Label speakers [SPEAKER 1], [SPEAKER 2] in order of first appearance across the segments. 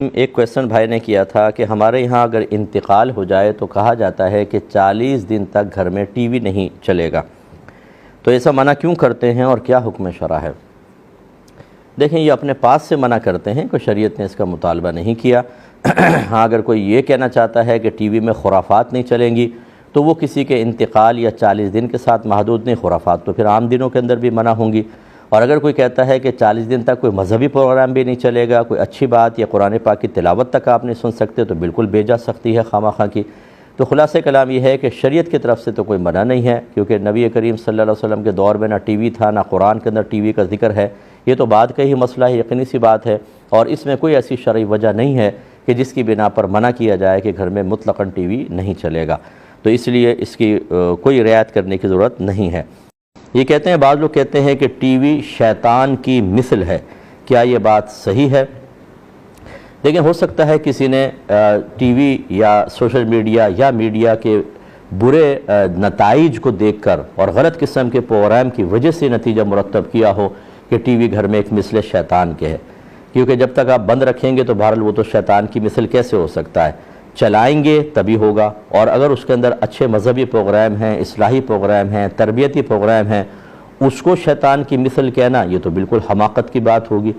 [SPEAKER 1] ایک کویسچن بھائی نے کیا تھا کہ ہمارے یہاں اگر انتقال ہو جائے تو کہا جاتا ہے کہ 40 دن تک گھر میں ٹی وی نہیں چلے گا، تو ایسا منع کیوں کرتے ہیں اور کیا حکم شرع ہے؟ دیکھیں، یہ اپنے پاس سے منع کرتے ہیں، کوئی شریعت نے اس کا مطالبہ نہیں کیا۔ ہاں، اگر کوئی یہ کہنا چاہتا ہے کہ ٹی وی میں خرافات نہیں چلیں گی تو وہ کسی کے انتقال یا 40 دن کے ساتھ محدود نہیں، خرافات تو پھر عام دنوں کے اندر بھی منع ہوں گی۔ اور اگر کوئی کہتا ہے کہ 40 دن تک کوئی مذہبی پروگرام بھی نہیں چلے گا، کوئی اچھی بات یا قرآن پاک کی تلاوت تک آپ نہیں سن سکتے، تو بالکل بے جا سکتی ہے خواہ کی۔ تو خلاصہ کلام یہ ہے کہ شریعت کی طرف سے تو کوئی منع نہیں ہے، کیونکہ نبی کریم صلی اللہ علیہ وسلم کے دور میں نہ ٹی وی تھا، نہ قرآن کے اندر ٹی وی کا ذکر ہے۔ یہ تو بعد کا ہی مسئلہ ہے، یقینی سی بات ہے، اور اس میں کوئی ایسی شرعی وجہ نہیں ہے کہ جس کی بنا پر منع کیا جائے کہ گھر میں مطلقاً ٹی وی نہیں چلے گا، تو اس لیے اس کی کوئی رعایت کرنے کی ضرورت نہیں ہے۔ یہ کہتے ہیں، بعض لوگ کہتے ہیں کہ ٹی وی شیطان کی مثل ہے، کیا یہ بات صحیح ہے؟ دیکھیں، ہو سکتا ہے کسی نے ٹی وی یا سوشل میڈیا یا میڈیا کے برے نتائج کو دیکھ کر اور غلط قسم کے پروگرام کی وجہ سے نتیجہ مرتب کیا ہو کہ ٹی وی گھر میں ایک مثل شیطان کے ہے، کیونکہ جب تک آپ بند رکھیں گے تو بہرحال وہ تو شیطان کی مثل کیسے ہو سکتا ہے؟ چلائیں گے تبھی ہوگا، اور اگر اس کے اندر اچھے مذہبی پروگرام ہیں، اصلاحی پروگرام ہیں، تربیتی پروگرام ہیں، اس کو شیطان کی مثل کہنا یہ تو بالکل حماقت کی بات ہوگی۔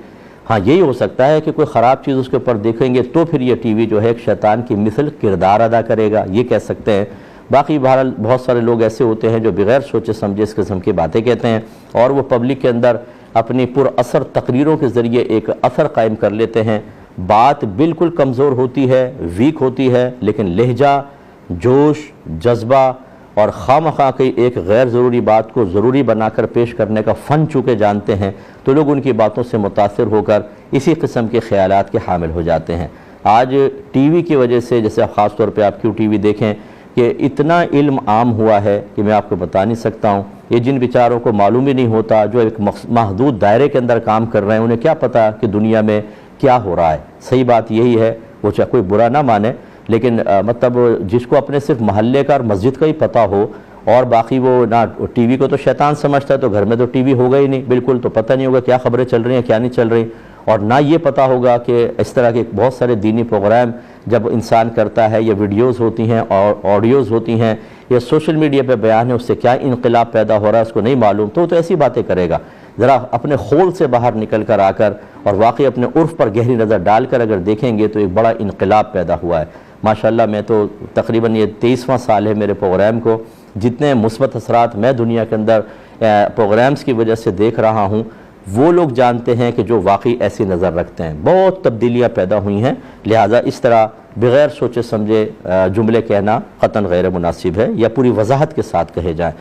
[SPEAKER 1] ہاں، یہی ہو سکتا ہے کہ کوئی خراب چیز اس کے اوپر دیکھیں گے تو پھر یہ ٹی وی جو ہے ایک شیطان کی مثل کردار ادا کرے گا، یہ کہہ سکتے ہیں۔ باقی بہرحال بہت سارے لوگ ایسے ہوتے ہیں جو بغیر سوچے سمجھے اس قسم کی باتیں کہتے ہیں، اور وہ پبلک کے اندر اپنی پر اثر تقریروں کے ذریعے ایک اثر قائم کر لیتے ہیں۔ بات بالکل کمزور ہوتی ہے، ویک ہوتی ہے، لیکن لہجہ، جوش، جذبہ اور خواہ کی ایک غیر ضروری بات کو ضروری بنا کر پیش کرنے کا فن چونکہ جانتے ہیں، تو لوگ ان کی باتوں سے متاثر ہو کر اسی قسم کے خیالات کے حامل ہو جاتے ہیں۔ آج ٹی وی کی وجہ سے، جیسے خاص طور پہ آپ کیوں ٹی وی دیکھیں کہ اتنا علم عام ہوا ہے کہ میں آپ کو بتا نہیں سکتا ہوں۔ یہ جن بیچاروں کو معلوم ہی نہیں ہوتا، جو ایک محدود دائرے کے اندر کام کر رہے ہیں، انہیں کیا پتہ کہ دنیا میں کیا ہو رہا ہے۔ صحیح بات یہی ہے، وہ چاہے کوئی برا نہ مانے، لیکن مطلب جس کو اپنے صرف محلے کا اور مسجد کا ہی پتہ ہو، اور باقی وہ نہ ٹی وی کو تو شیطان سمجھتا ہے، تو گھر میں تو ٹی وی ہوگا ہی نہیں، بالکل تو پتہ نہیں ہوگا کیا خبریں چل رہی ہیں کیا نہیں چل رہی، اور نہ یہ پتہ ہوگا کہ اس طرح کے بہت سارے دینی پروگرام جب انسان کرتا ہے، یا ویڈیوز ہوتی ہیں اور آڈیوز ہوتی ہیں، یا سوشل میڈیا پہ بیان ہے، اس سے کیا انقلاب پیدا ہو رہا ہے اس کو نہیں معلوم، تو ایسی باتیں کرے گا۔ ذرا اپنے خول سے باہر نکل کر آ کر اور واقعی اپنے عرف پر گہری نظر ڈال کر اگر دیکھیں گے تو ایک بڑا انقلاب پیدا ہوا ہے۔ ماشاءاللہ، میں تو تقریباً یہ 23واں سال ہے میرے پروگرام کو، جتنے مثبت اثرات میں دنیا کے اندر پروگرامز کی وجہ سے دیکھ رہا ہوں، وہ لوگ جانتے ہیں کہ جو واقعی ایسی نظر رکھتے ہیں۔ بہت تبدیلیاں پیدا ہوئی ہیں، لہٰذا اس طرح بغیر سوچے سمجھے جملے کہنا قطعاً غیر مناسب ہے، یا پوری وضاحت کے ساتھ کہے جائیں۔